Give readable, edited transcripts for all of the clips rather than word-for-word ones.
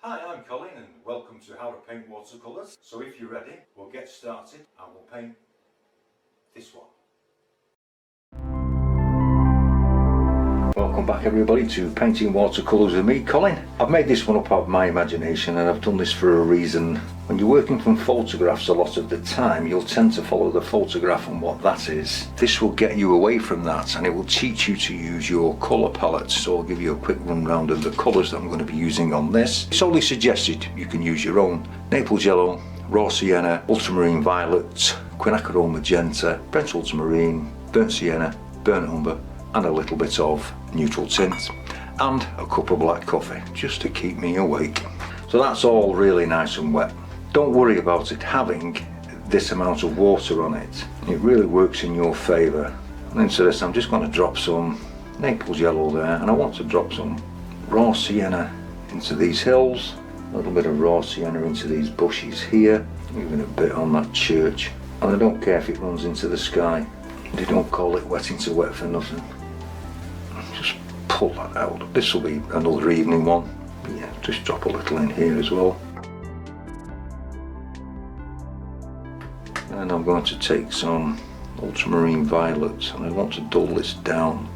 Hi, I'm Colin and welcome to How to Paint Watercolours. So if you're ready, we'll get started and we'll paint this one. Welcome back everybody to Painting Watercolours with me, Colin. I've made this one up out of my imagination and I've done this for a reason. When you're working from photographs a lot of the time, you'll tend to follow the photograph and what that is. This will get you away from that and it will teach you to use your colour palette. So I'll give you a quick run round of the colours that I'm going to be using on this. It's only suggested you can use your own. Naples yellow, raw sienna, ultramarine violet, quinacridone magenta, Brent ultramarine, burnt sienna, burnt umber, and a little bit of neutral tint and a cup of black coffee just to keep me awake. So that's all really nice and wet. Don't worry about it having this amount of water on it. It really works in your favour. And into this I'm just going to drop some Naples yellow there, and I want to drop some raw sienna into these hills, a little bit of raw sienna into these bushes here, even a bit on that church, and I don't care if it runs into the sky. They don't call it wetting to wet for nothing. Just pull that out. This will be another evening one. Yeah, just drop a little in here as well. And I'm going to take some ultramarine violet and I want to dull this down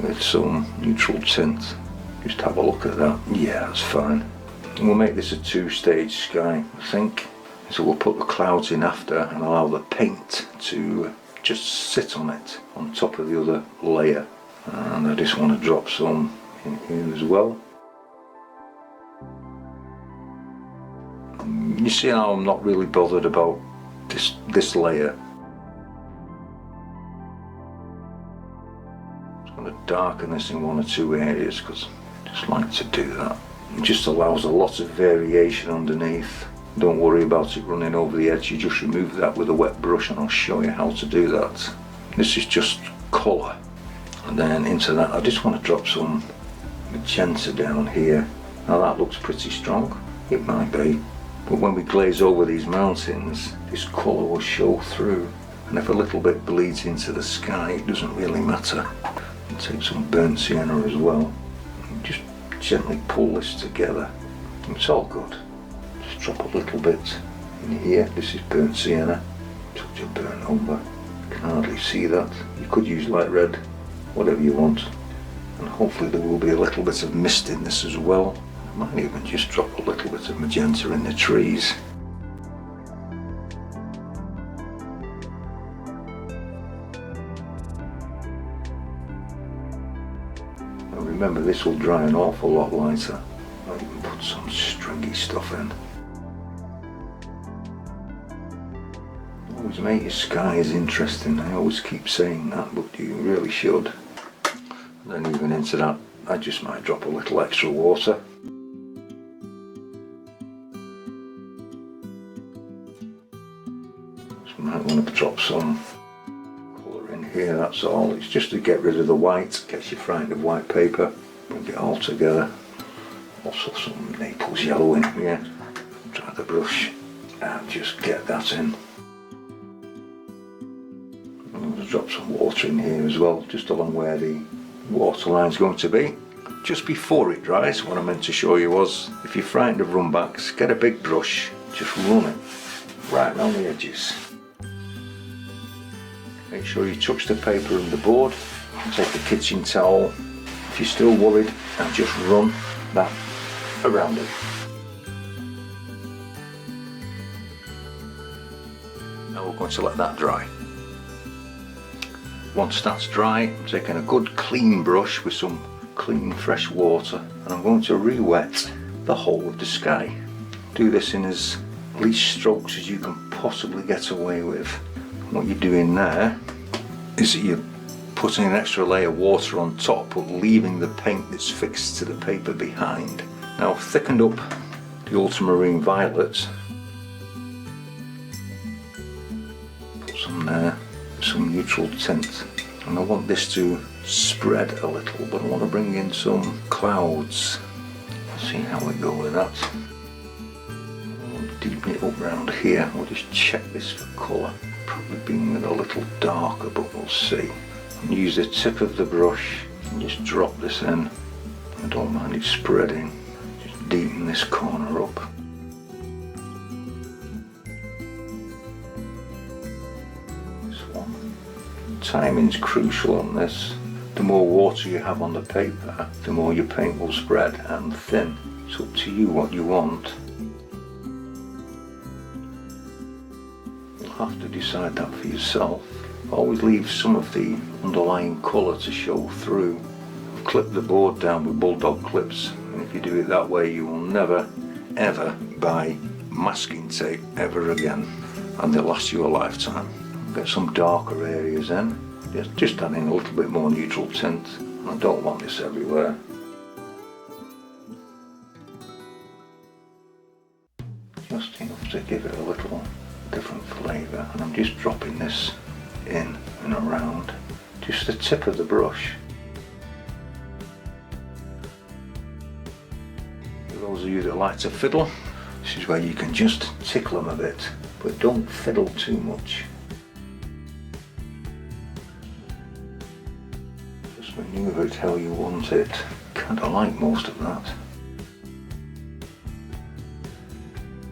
with some neutral tint. Just have a look at that. Yeah, that's fine. And we'll make this a two-stage sky, I think. So we'll put the clouds in after and allow the paint to just sit on it, on top of the other layer. And I just want to drop some in here as well. You see how I'm not really bothered about this layer. I'm just going to darken this in one or two areas because I just like to do that. It just allows a lot of variation underneath. Don't worry about it running over the edge, you just remove that with a wet brush and I'll show you how to do that. This is just colour. And then into that I just want to drop some magenta down here. Now that looks pretty strong, it might be, but when we glaze over these mountains this colour will show through, and if a little bit bleeds into the sky it doesn't really matter. I'll take some burnt sienna as well and just gently pull this together. It's all good. Just drop a little bit in here. This is burnt sienna, touch of burnt umber. You can hardly see that. You could use light red, whatever you want, and hopefully there will be a little bit of mist in this as well. I might even just drop a little bit of magenta in the trees. Now remember, this will dry an awful lot lighter. I might even put some stringy stuff in. Always make your skies interesting. I always keep saying that, but you really should. And then even into that, I just might drop a little extra water. Just might want to drop some colour in here, that's all. It's just to get rid of the white, gets you frightened of white paper. Bring it all together. Also some Naples yellow in here. Dry the brush and just get that in. I'm going to drop some water in here as well, just along where the water line's going to be. Just before it dries, what I meant to show you was, if you're frightened of run backs, get a big brush, just run it right around the edges. Make sure you touch the paper and the board. Take the kitchen towel. If you're still worried, and just run that around it. Now we're going to let that dry. Once that's dry, I'm taking a good clean brush with some clean fresh water and I'm going to re-wet the whole of the sky. Do this in as least strokes as you can possibly get away with. What you're doing there is that you're putting an extra layer of water on top but leaving the paint that's fixed to the paper behind. Now I've thickened up the ultramarine violet. Put some there. Some neutral tint, and I want this to spread a little, but I want to bring in some clouds. Let's see how we go with that. I'll deepen it up round here. We'll just check this for colour, probably being a little darker, but we'll see. And use the tip of the brush and just drop this in. I don't mind it spreading. Just deepen this corner up. This one. Timing's crucial on this. The more water you have on the paper, the more your paint will spread and thin. It's up to you what you want. You'll have to decide that for yourself. Always leave some of the underlying colour to show through. Clip the board down with bulldog clips, and if you do it that way you will never ever buy masking tape ever again, and they'll last you a lifetime. Get some darker areas in, just adding a little bit more neutral tint. I don't want this everywhere. Just enough to give it a little different flavour, and I'm just dropping this in and around just the tip of the brush. For those of you that like to fiddle, this is where you can just tickle them a bit, but don't fiddle too much. Just manoeuvre it how you want it. Kinda like most of that.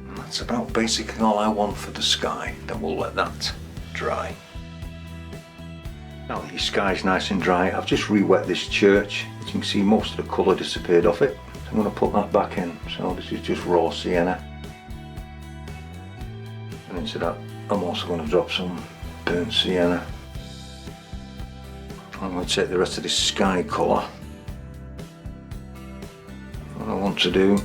And that's about basically all I want for the sky. Then we'll let that dry. Now that your sky's nice and dry, I've just re-wet this church. As you can see, most of the colour disappeared off it. So I'm going to put that back in. So this is just raw sienna. And into that, I'm also going to drop some burnt sienna. I'm going to take the rest of this sky colour. What I want to do,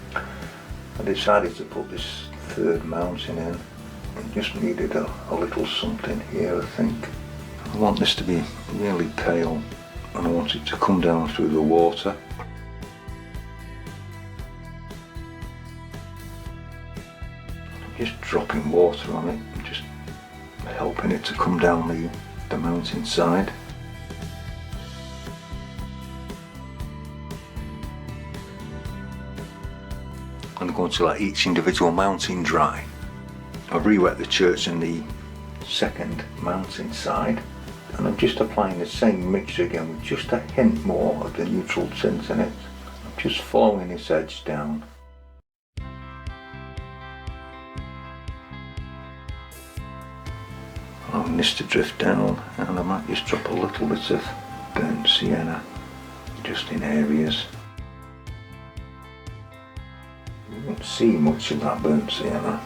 I decided to put this third mountain in. I just needed a little something here, I think. I want this to be really pale, and I want it to come down through the water. I'm just dropping water on it, just helping it to come down the mountain side. I'm going to let each individual mountain dry. I've re-wet the church and the second mountain side, and I'm just applying the same mixture again with just a hint more of the neutral tint in it. I'm just following this edge down. Allowing this to drift down, and I might just drop a little bit of burnt sienna just in areas. You won't see much of that burnt sienna.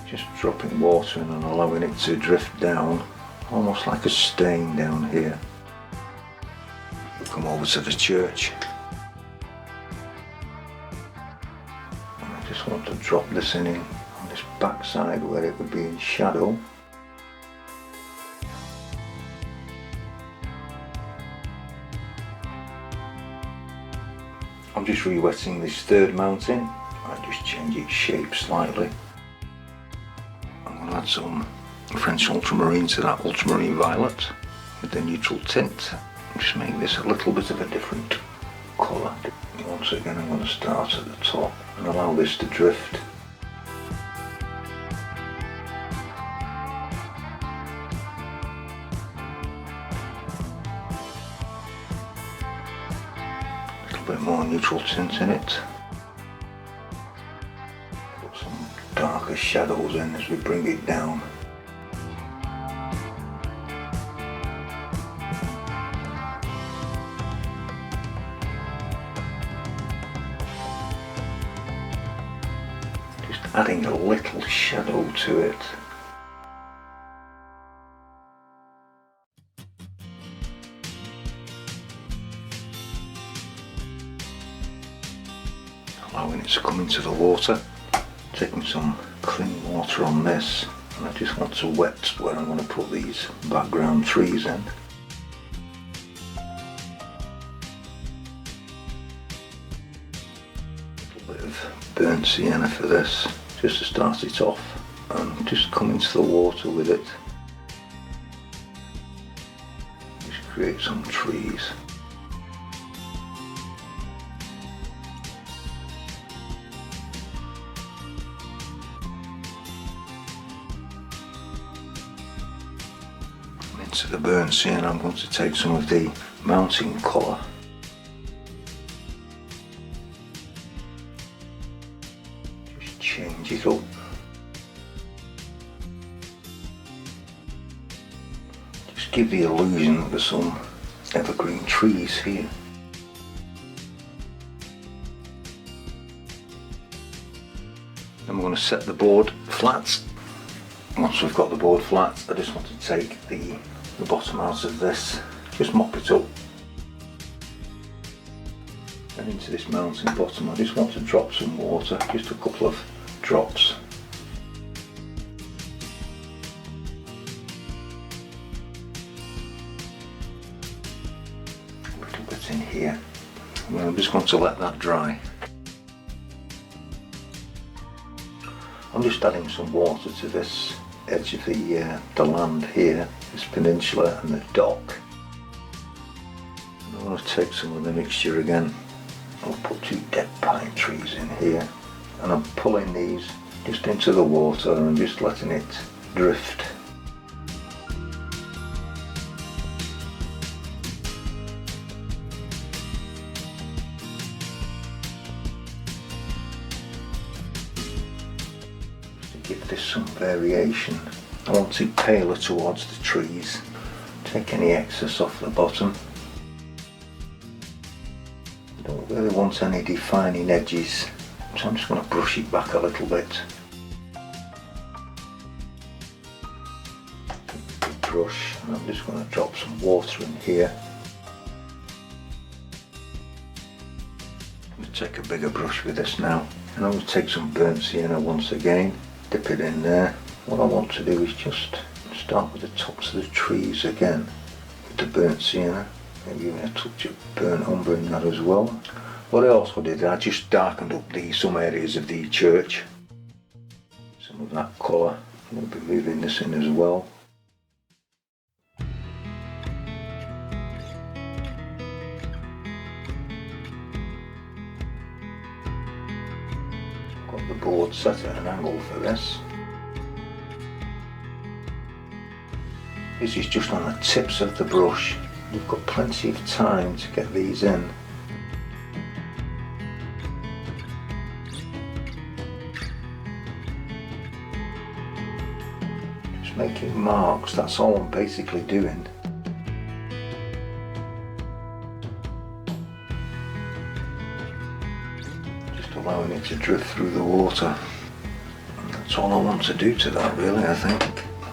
Just dropping water in and allowing it to drift down, almost like a stain down here. Come over to the church. And I just want to drop this in on this back side where it would be in shadow. I'm just re-wetting this third mountain. I just change its shape slightly. Add some French ultramarine to that ultramarine violet with the neutral tint. Just make this a little bit of a different colour. Once again, I'm going to start at the top and allow this to drift. A little bit more neutral tint in it. Darker shadows in as we bring it down. Just adding a little shadow to it. Allowing it to come into the water. Taking some clean water on this, and I just want to wet where I'm going to put these background trees in. A little bit of burnt sienna for this, just to start it off, and just come into the water with it. Just create some trees. Into the burnt sienna, I'm going to take some of the mounting colour. Just change it up. Just give the illusion that there's some evergreen trees here. Then we're going to set the board flat. Once we've got the board flat, I just want to take the bottom out of this, just mop it up. And into this mounting bottom, I just want to drop some water, just a couple of drops. A little bit in here. And I'm just going to let that dry. I'm just adding some water to this edge of the land here, this peninsula and the dock. And I'm going to take some of the mixture again. I'll put 2 dead pine trees in here, and I'm pulling these just into the water and just letting it drift. Give this some variation. I want it paler towards the trees. Take any excess off the bottom. I don't really want any defining edges, so I'm just going to brush it back a little bit. Big brush, and I'm just going to drop some water in here. I'm going to take a bigger brush with this now, and I'm going to take some burnt sienna once again. Dip it in there. What I want to do is just start with the tops of the trees again with the burnt sienna, maybe even a touch of burnt umber in that as well. What I also did, I just darkened up some areas of the church, some of that colour. I'm going to be moving this in as well. Got the board set at an angle for this. This is just on the tips of the brush. You've got plenty of time to get these in. Just making marks, that's all I'm basically doing. Allowing it to drift through the water. And that's all I want to do to that, really. I think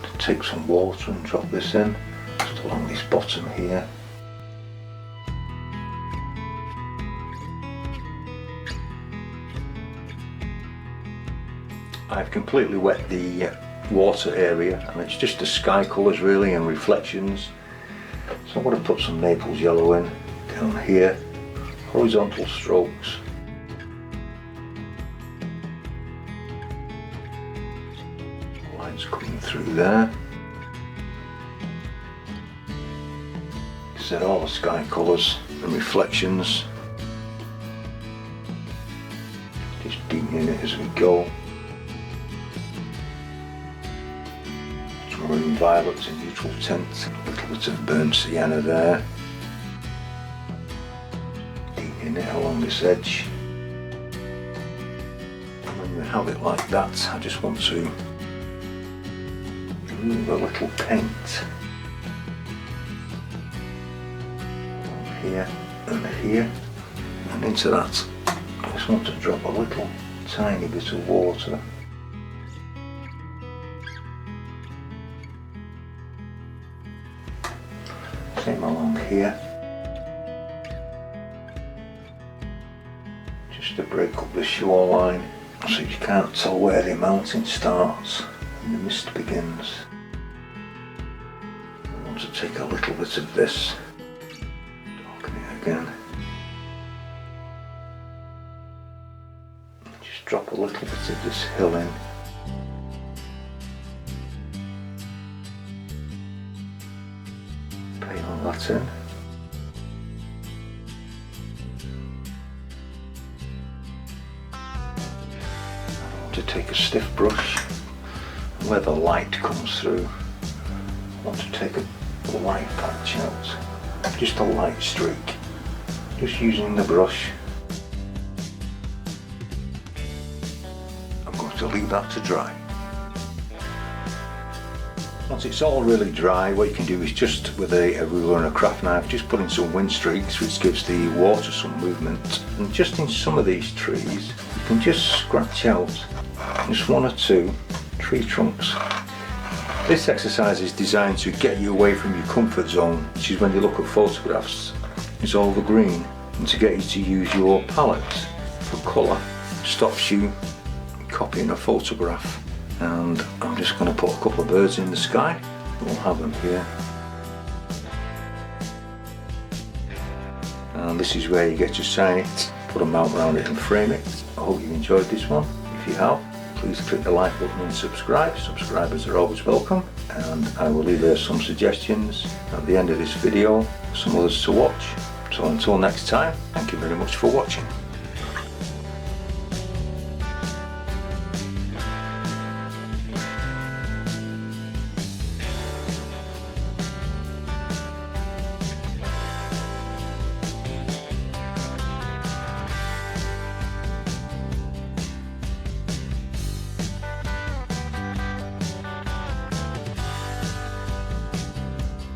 to take some water and drop this in just along this bottom here. I've completely wet the water area, and it's just the sky colours really and reflections. So I'm going to put some Naples yellow in down here, horizontal strokes. Coming through there. Set all the sky colours and reflections. Just deepening it as we go. Some marine violets in neutral tint. A little bit of burnt sienna there. Deepening it along this edge. And when we have it like that, I just want to remove a little paint here and here, and into that I just want to drop a little tiny bit of water. Same along here, just to break up the shoreline so you can't tell where the mountain starts and the mist begins. I want to take a little bit of this, darken it again, just drop a little bit of this hill in. Paint all that in. I want to take a stiff brush, and where the light comes through, I want to take a light patch out. just a light streak, just using the brush. I'm going to leave that to dry. Once it's all really dry, what you can do is just with a ruler and a craft knife, just put in some wind streaks, which gives the water some movement. And just in some of these trees, you can just scratch out just one or two tree trunks. This exercise is designed to get you away from your comfort zone, which is when you look at photographs, it's all the green, and to get you to use your palette for colour. Stops you copying a photograph. And I'm just going to put a couple of birds in the sky. We'll have them here. And this is where you get to sign it, put a mount around it and frame it. I hope you enjoyed this one. If you have, please click the like button and subscribe. Subscribers are always welcome. And I will leave there some suggestions at the end of this video, some others to watch. So until next time, thank you very much for watching.